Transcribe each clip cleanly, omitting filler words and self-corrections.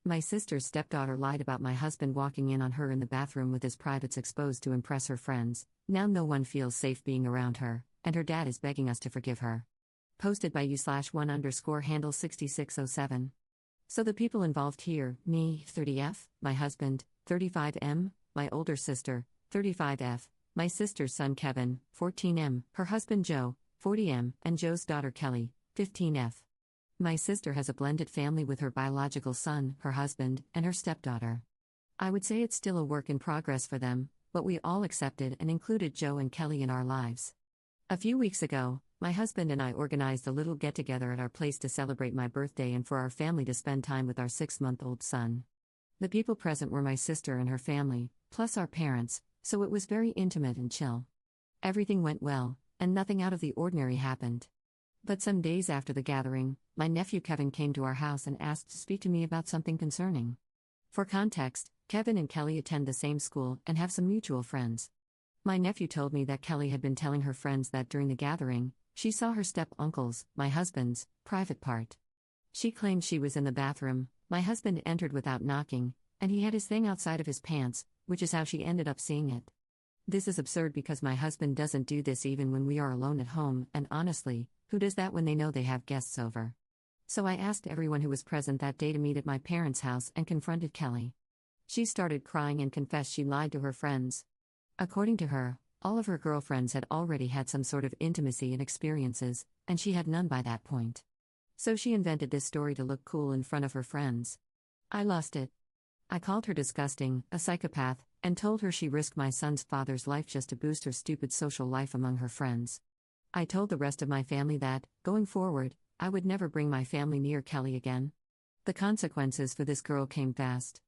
My sister's stepdaughter lied about my husband walking in on her in the bathroom with his privates exposed to impress her friends. Now no one feels safe being around her, and her dad is begging us to forgive her. Posted by u/1_handle 6607. So the people involved here, me, 30F, my husband, 35M, my older sister, 35F, my sister's son Kevin, 14M, her husband Joe, 40M, and Joe's daughter Kelly, 15F. My sister has a blended family with her biological son, her husband, and her stepdaughter. I would say it's still a work in progress for them, but we all accepted and included Joe and Kelly in our lives. A few weeks ago, my husband and I organized a little get-together at our place to celebrate my birthday and for our family to spend time with our 6-month-old son. The people present were my sister and her family, plus our parents, so it was very intimate and chill. Everything went well, and nothing out of the ordinary happened. But some days after the gathering, my nephew Kevin came to our house and asked to speak to me about something concerning. For context, Kevin and Kelly attend the same school and have some mutual friends. My nephew told me that Kelly had been telling her friends that during the gathering, she saw her step-uncle's, my husband's, private part. She claimed she was in the bathroom, my husband entered without knocking, and he had his thing outside of his pants, which is how she ended up seeing it. This is absurd because my husband doesn't do this even when we are alone at home, and honestly, who does that when they know they have guests over? So I asked everyone who was present that day to meet at my parents' house and confronted Kelly. She started crying and confessed she lied to her friends. According to her, all of her girlfriends had already had some sort of intimacy and experiences, and she had none by that point. So she invented this story to look cool in front of her friends. I lost it. I called her disgusting, a psychopath, and told her she risked my son's father's life just to boost her stupid social life among her friends. I told the rest of my family that, going forward, I would never bring my family near Kelly again. The consequences for this girl came fast.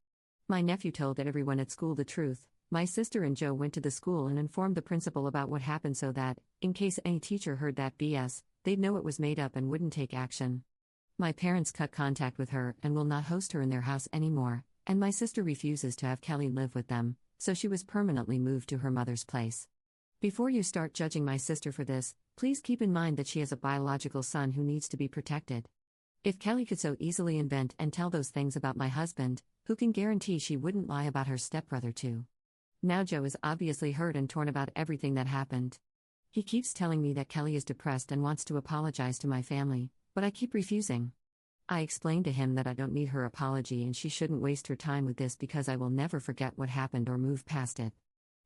My nephew told everyone at school the truth. My sister and Joe went to the school and informed the principal about what happened so that, in case any teacher heard that BS, they'd know it was made up and wouldn't take action. My parents cut contact with her and will not host her in their house anymore, and my sister refuses to have Kelly live with them, so she was permanently moved to her mother's place. Before you start judging my sister for this, please keep in mind that she has a biological son who needs to be protected. If Kelly could so easily invent and tell those things about my husband, who can guarantee she wouldn't lie about her stepbrother too? Now Joe is obviously hurt and torn about everything that happened. He keeps telling me that Kelly is depressed and wants to apologize to my family, but I keep refusing. I explained to him that I don't need her apology and she shouldn't waste her time with this because I will never forget what happened or move past it.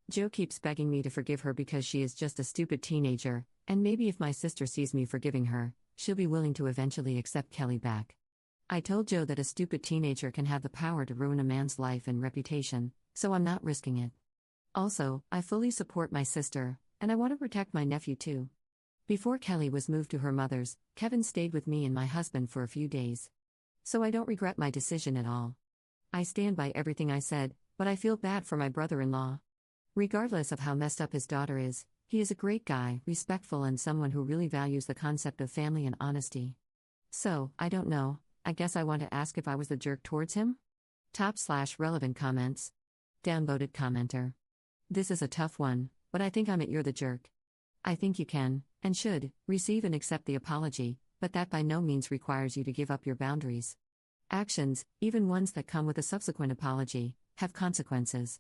Joe keeps begging me to forgive her because she is just a stupid teenager, and maybe if my sister sees me forgiving her, she'll be willing to eventually accept Kelly back. I told Joe that a stupid teenager can have the power to ruin a man's life and reputation, so I'm not risking it. Also, I fully support my sister, and I want to protect my nephew too. Before Kelly was moved to her mother's, Kevin stayed with me and my husband for a few days. So I don't regret my decision at all. I stand by everything I said, but I feel bad for my brother-in-law. Regardless of how messed up his daughter is, he is a great guy, respectful and someone who really values the concept of family and honesty. So, I don't know, I guess I want to ask if I was the jerk towards him? /relevant comments. Downvoted commenter. This is a tough one, but I think I'm at you're the jerk. I think you can, and should, receive and accept the apology, but that by no means requires you to give up your boundaries. Actions, even ones that come with a subsequent apology, have consequences.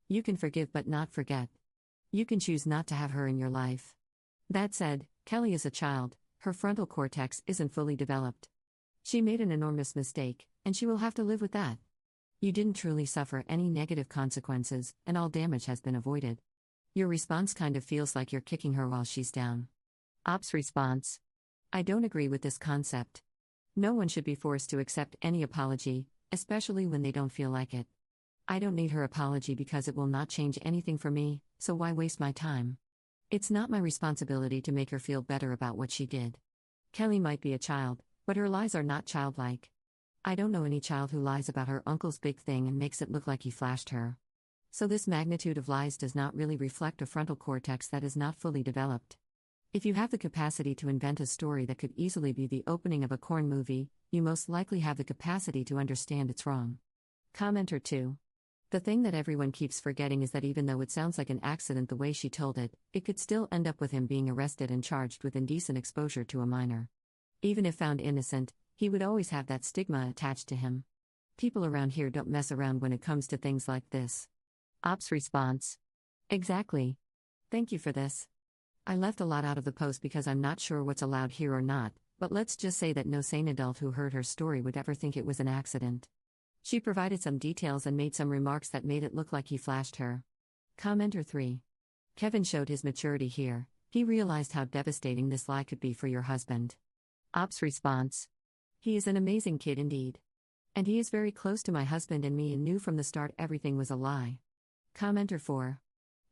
You can forgive but not forget. You can choose not to have her in your life. That said, Kelly is a child, her frontal cortex isn't fully developed. She made an enormous mistake, and she will have to live with that. You didn't truly suffer any negative consequences, and all damage has been avoided. Your response kind of feels like you're kicking her while she's down. Ops response. I don't agree with this concept. No one should be forced to accept any apology, especially when they don't feel like it. I don't need her apology because it will not change anything for me, so why waste my time? It's not my responsibility to make her feel better about what she did. Kelly might be a child, but her lies are not childlike. I don't know any child who lies about her uncle's big thing and makes it look like he flashed her. So this magnitude of lies does not really reflect a frontal cortex that is not fully developed. If you have the capacity to invent a story that could easily be the opening of a corn movie, you most likely have the capacity to understand it's wrong. Commenter 2. The thing that everyone keeps forgetting is that even though it sounds like an accident the way she told it, it could still end up with him being arrested and charged with indecent exposure to a minor. Even if found innocent, he would always have that stigma attached to him. People around here don't mess around when it comes to things like this. Ops response. Exactly. Thank you for this. I left a lot out of the post because I'm not sure what's allowed here or not, but let's just say that no sane adult who heard her story would ever think it was an accident. She provided some details and made some remarks that made it look like he flashed her. Commenter 3. Kevin showed his maturity here. He realized how devastating this lie could be for your husband. Ops response. He is an amazing kid indeed. And he is very close to my husband and me and knew from the start everything was a lie. Commenter 4.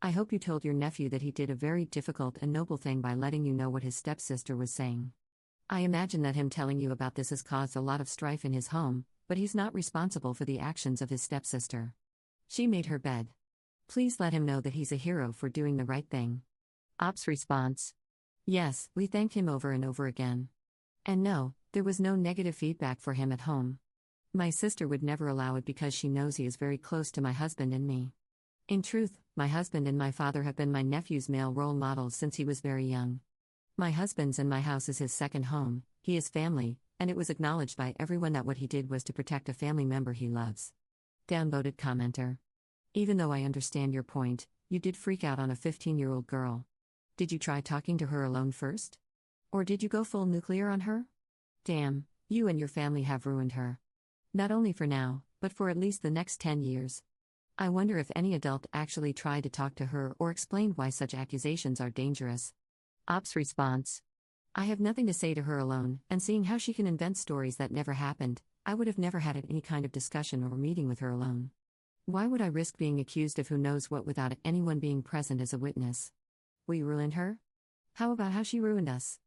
I hope you told your nephew that he did a very difficult and noble thing by letting you know what his stepsister was saying. I imagine that him telling you about this has caused a lot of strife in his home, but he's not responsible for the actions of his stepsister. She made her bed. Please let him know that he's a hero for doing the right thing. Ops response. Yes, we thanked him over and over again. And no, there was no negative feedback for him at home. My sister would never allow it because she knows he is very close to my husband and me. In truth, my husband and my father have been my nephew's male role models since he was very young. My husband's and my house is his second home, he is family, and it was acknowledged by everyone that what he did was to protect a family member he loves. Downvoted commenter. Even though I understand your point, you did freak out on a 15-year-old girl. Did you try talking to her alone first? Or did you go full nuclear on her? Damn, you and your family have ruined her. Not only for now, but for at least the next 10 years. I wonder if any adult actually tried to talk to her or explained why such accusations are dangerous. Ops response. I have nothing to say to her alone, and seeing how she can invent stories that never happened, I would have never had any kind of discussion or meeting with her alone. Why would I risk being accused of who knows what without anyone being present as a witness? We ruined her? How about how she ruined us?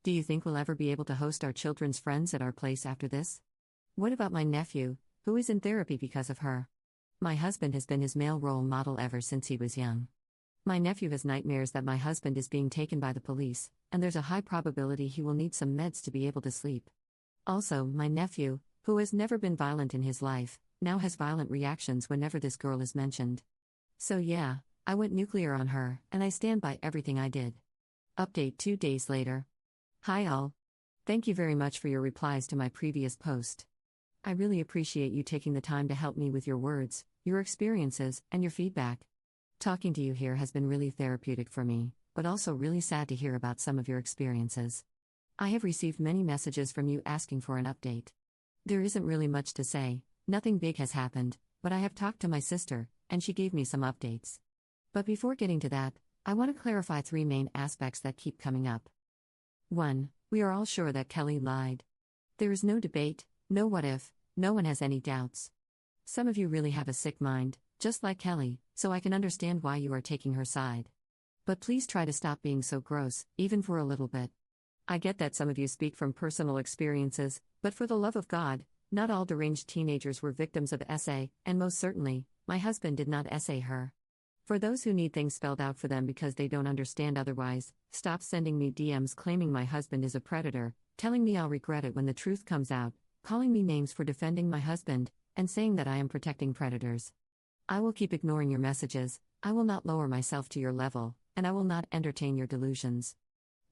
Do you think we'll ever be able to host our children's friends at our place after this? What about my nephew, who is in therapy because of her? My husband has been his male role model ever since he was young. My nephew has nightmares that my husband is being taken by the police, and there's a high probability he will need some meds to be able to sleep. Also, my nephew, who has never been violent in his life, now has violent reactions whenever this girl is mentioned. So yeah, I went nuclear on her, and I stand by everything I did. Update 2 days later. Hi all. Thank you very much for your replies to my previous post. I really appreciate you taking the time to help me with your words, your experiences, and your feedback. Talking to you here has been really therapeutic for me, but also really sad to hear about some of your experiences. I have received many messages from you asking for an update. There isn't really much to say, nothing big has happened, but I have talked to my sister, and she gave me some updates. But before getting to that, I want to clarify 3 main aspects that keep coming up. 1. We are all sure that Kelly lied. There is no debate, no what if, no one has any doubts. Some of you really have a sick mind, just like Kelly, so I can understand why you are taking her side. But please try to stop being so gross, even for a little bit. I get that some of you speak from personal experiences, but for the love of God, not all deranged teenagers were victims of SA, and most certainly, my husband did not SA her. For those who need things spelled out for them because they don't understand otherwise, stop sending me DMs claiming my husband is a predator, telling me I'll regret it when the truth comes out, calling me names for defending my husband, and saying that I am protecting predators. I will keep ignoring your messages, I will not lower myself to your level, and I will not entertain your delusions.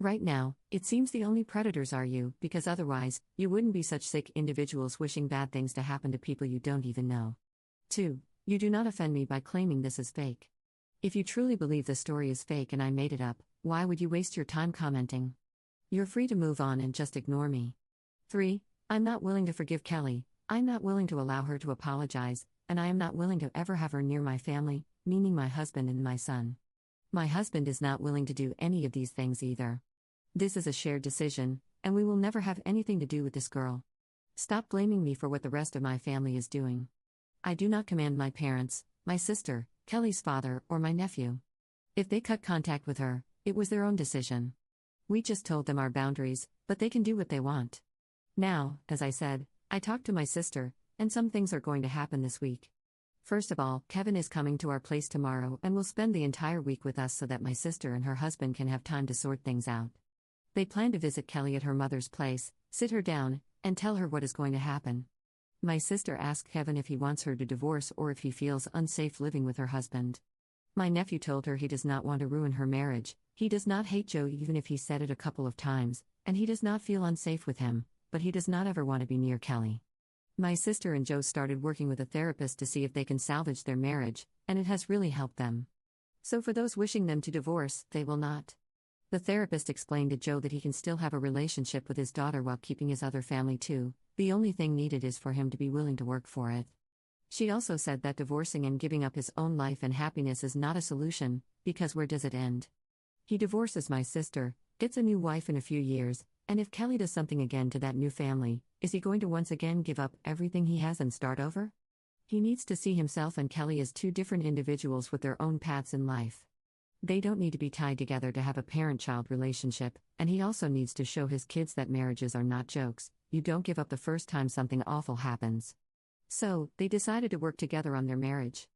Right now, it seems the only predators are you, because otherwise, you wouldn't be such sick individuals wishing bad things to happen to people you don't even know. 2. You do not offend me by claiming this is fake. If you truly believe the story is fake and I made it up, why would you waste your time commenting? You're free to move on and just ignore me. 3. I'm not willing to forgive Kelly, I'm not willing to allow her to apologize, and I am not willing to ever have her near my family, meaning my husband and my son. My husband is not willing to do any of these things either. This is a shared decision, and we will never have anything to do with this girl. Stop blaming me for what the rest of my family is doing. I do not command my parents, my sister, Kelly's father, or my nephew. If they cut contact with her, it was their own decision. We just told them our boundaries, but they can do what they want. Now, as I said, I talked to my sister, and some things are going to happen this week. First of all, Kevin is coming to our place tomorrow and will spend the entire week with us so that my sister and her husband can have time to sort things out. They plan to visit Kelly at her mother's place, sit her down, and tell her what is going to happen. My sister asked Kevin if he wants her to divorce or if he feels unsafe living with her husband. My nephew told her he does not want to ruin her marriage, he does not hate Joe even if he said it a couple of times, and he does not feel unsafe with him, but he does not ever want to be near Kelly. My sister and Joe started working with a therapist to see if they can salvage their marriage, and it has really helped them. So for those wishing them to divorce, they will not. The therapist explained to Joe that he can still have a relationship with his daughter while keeping his other family too. The only thing needed is for him to be willing to work for it. She also said that divorcing and giving up his own life and happiness is not a solution, because where does it end? He divorces my sister, gets a new wife in a few years, and if Kelly does something again to that new family, is he going to once again give up everything he has and start over? He needs to see himself and Kelly as two different individuals with their own paths in life. They don't need to be tied together to have a parent-child relationship, and he also needs to show his kids that marriages are not jokes. You don't give up the first time something awful happens. So, they decided to work together on their marriage.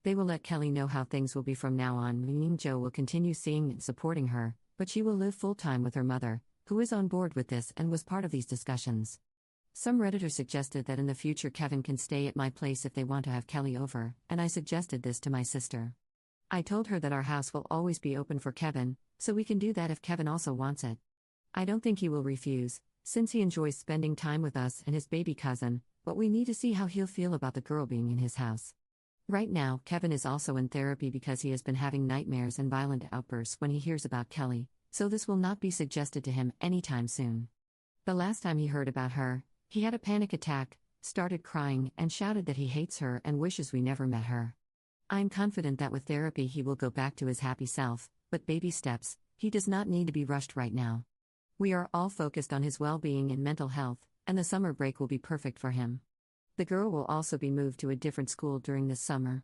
They will let Kelly know how things will be from now on, meaning Joe will continue seeing and supporting her, but she will live full-time with her mother, who is on board with this and was part of these discussions. Some Redditors suggested that in the future Kevin can stay at my place if they want to have Kelly over, and I suggested this to my sister. I told her that our house will always be open for Kevin, so we can do that if Kevin also wants it. I don't think he will refuse, since he enjoys spending time with us and his baby cousin, but we need to see how he'll feel about the girl being in his house. Right now, Kevin is also in therapy because he has been having nightmares and violent outbursts when he hears about Kelly, so this will not be suggested to him anytime soon. The last time he heard about her, he had a panic attack, started crying, and shouted that he hates her and wishes we never met her. I'm confident that with therapy he will go back to his happy self, but baby steps, he does not need to be rushed right now. We are all focused on his well-being and mental health, and the summer break will be perfect for him. The girl will also be moved to a different school during this summer.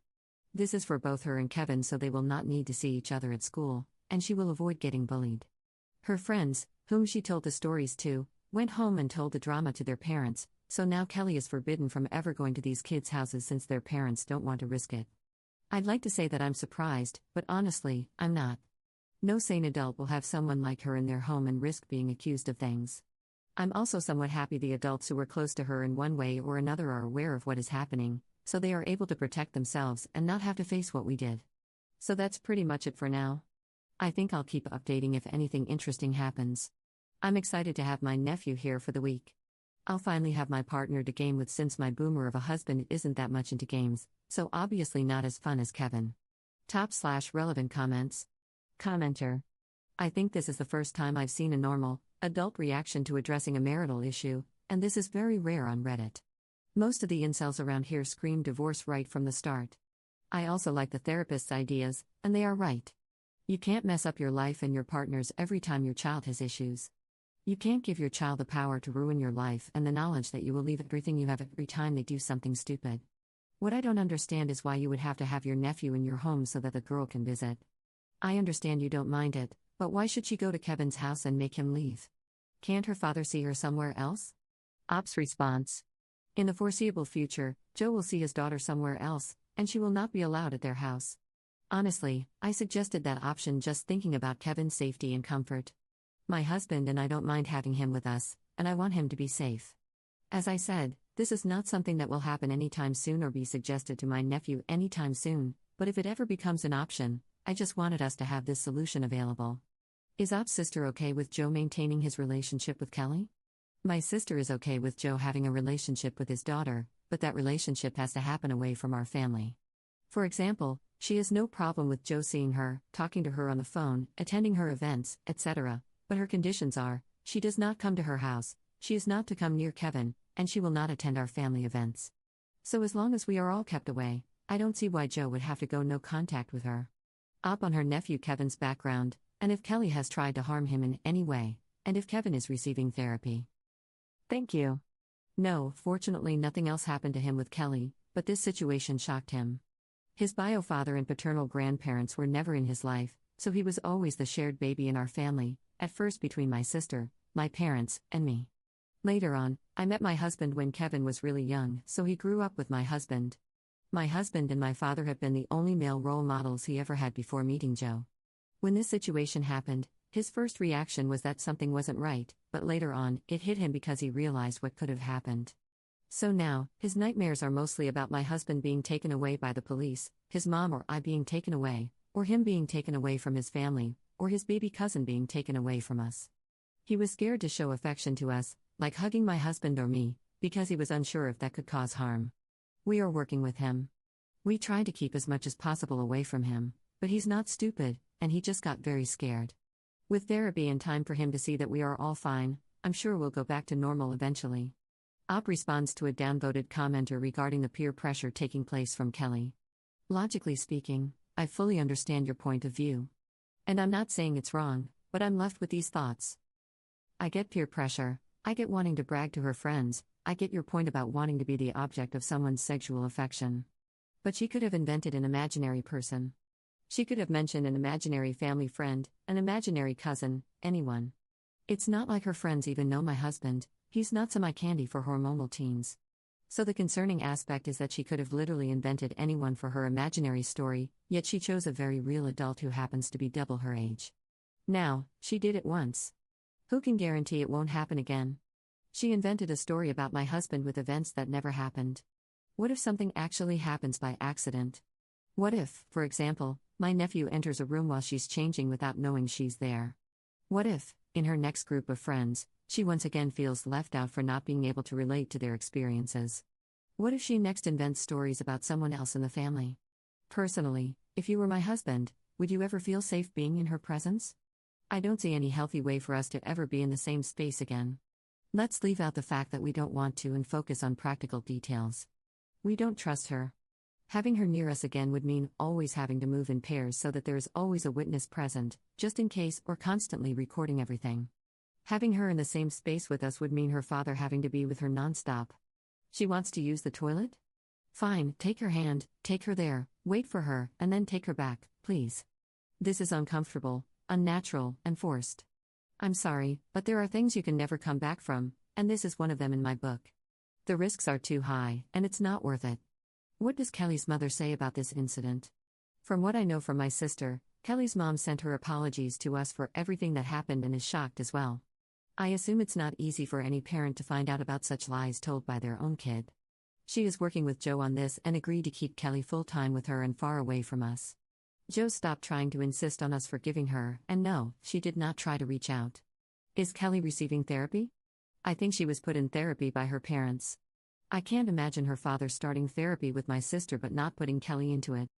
This is for both her and Kevin, so they will not need to see each other at school, and she will avoid getting bullied. Her friends, whom she told the stories to, went home and told the drama to their parents, so now Kelly is forbidden from ever going to these kids' houses since their parents don't want to risk it. I'd like to say that I'm surprised, but honestly, I'm not. No sane adult will have someone like her in their home and risk being accused of things. I'm also somewhat happy the adults who were close to her in one way or another are aware of what is happening, so they are able to protect themselves and not have to face what we did. So that's pretty much it for now. I think I'll keep updating if anything interesting happens. I'm excited to have my nephew here for the week. I'll finally have my partner to game with since my boomer of a husband isn't that much into games, so obviously not as fun as Kevin. /relevant comments. Commenter. I think this is the first time I've seen a normal, adult reaction to addressing a marital issue, and this is very rare on Reddit. Most of the incels around here scream divorce right from the start. I also like the therapist's ideas, and they are right. You can't mess up your life and your partner's every time your child has issues. You can't give your child the power to ruin your life and the knowledge that you will leave everything you have every time they do something stupid. What I don't understand is why you would have to have your nephew in your home so that the girl can visit. I understand you don't mind it, but why should she go to Kevin's house and make him leave? Can't her father see her somewhere else? Ops response. In the foreseeable future, Joe will see his daughter somewhere else, and she will not be allowed at their house. Honestly, I suggested that option just thinking about Kevin's safety and comfort. My husband and I don't mind having him with us, and I want him to be safe. As I said, this is not something that will happen anytime soon or be suggested to my nephew anytime soon, but if it ever becomes an option, I just wanted us to have this solution available. Is Op's sister okay with Joe maintaining his relationship with Kelly? My sister is okay with Joe having a relationship with his daughter, but that relationship has to happen away from our family. For example, she has no problem with Joe seeing her, talking to her on the phone, attending her events, etc., but her conditions are, she does not come to her house, she is not to come near Kevin, and she will not attend our family events. So as long as we are all kept away, I don't see why Joe would have to go no contact with her. Op on her nephew Kevin's background, and if Kelly has tried to harm him in any way, and if Kevin is receiving therapy. Thank you. No, fortunately nothing else happened to him with Kelly, but this situation shocked him. His bio father and paternal grandparents were never in his life, so he was always the shared baby in our family, at first between my sister, my parents, and me. Later on, I met my husband when Kevin was really young, so he grew up with my husband. My husband and my father have been the only male role models he ever had before meeting Joe. When this situation happened, his first reaction was that something wasn't right, but later on, it hit him because he realized what could have happened. So now, his nightmares are mostly about my husband being taken away by the police, his mom or I being taken away, or him being taken away from his family, or his baby cousin being taken away from us. He was scared to show affection to us, like hugging my husband or me, because he was unsure if that could cause harm. We are working with him. We tried to keep as much as possible away from him, but he's not stupid, and he just got very scared. With therapy and time for him to see that we are all fine, I'm sure we'll go back to normal eventually. Op responds to a downvoted commenter regarding the peer pressure taking place from Kelly. Logically speaking, I fully understand your point of view. And I'm not saying it's wrong, but I'm left with these thoughts. I get peer pressure, I get wanting to brag to her friends, I get your point about wanting to be the object of someone's sexual affection. But she could have invented an imaginary person. She could have mentioned an imaginary family friend, an imaginary cousin, anyone. It's not like her friends even know my husband, he's not some eye candy for hormonal teens. So the concerning aspect is that she could have literally invented anyone for her imaginary story, yet she chose a very real adult who happens to be double her age. Now, she did it once. Who can guarantee it won't happen again? She invented a story about my husband with events that never happened. What if something actually happens by accident? What if, for example, my nephew enters a room while she's changing without knowing she's there? What if, in her next group of friends, she once again feels left out for not being able to relate to their experiences? What if she next invents stories about someone else in the family? Personally, if you were my husband, would you ever feel safe being in her presence? I don't see any healthy way for us to ever be in the same space again. Let's leave out the fact that we don't want to and focus on practical details. We don't trust her. Having her near us again would mean always having to move in pairs so that there is always a witness present, just in case, or constantly recording everything. Having her in the same space with us would mean her father having to be with her nonstop. She wants to use the toilet? Fine, take her hand, take her there, wait for her, and then take her back, please. This is uncomfortable, unnatural, and forced. I'm sorry, but there are things you can never come back from, and this is one of them in my book. The risks are too high, and it's not worth it. What does Kelly's mother say about this incident? From what I know from my sister, Kelly's mom sent her apologies to us for everything that happened and is shocked as well. I assume it's not easy for any parent to find out about such lies told by their own kid. She is working with Joe on this and agreed to keep Kelly full-time with her and far away from us. Joe stopped trying to insist on us forgiving her, and no, she did not try to reach out. Is Kelly receiving therapy? I think she was put in therapy by her parents. I can't imagine her father starting therapy with my sister but not putting Kelly into it.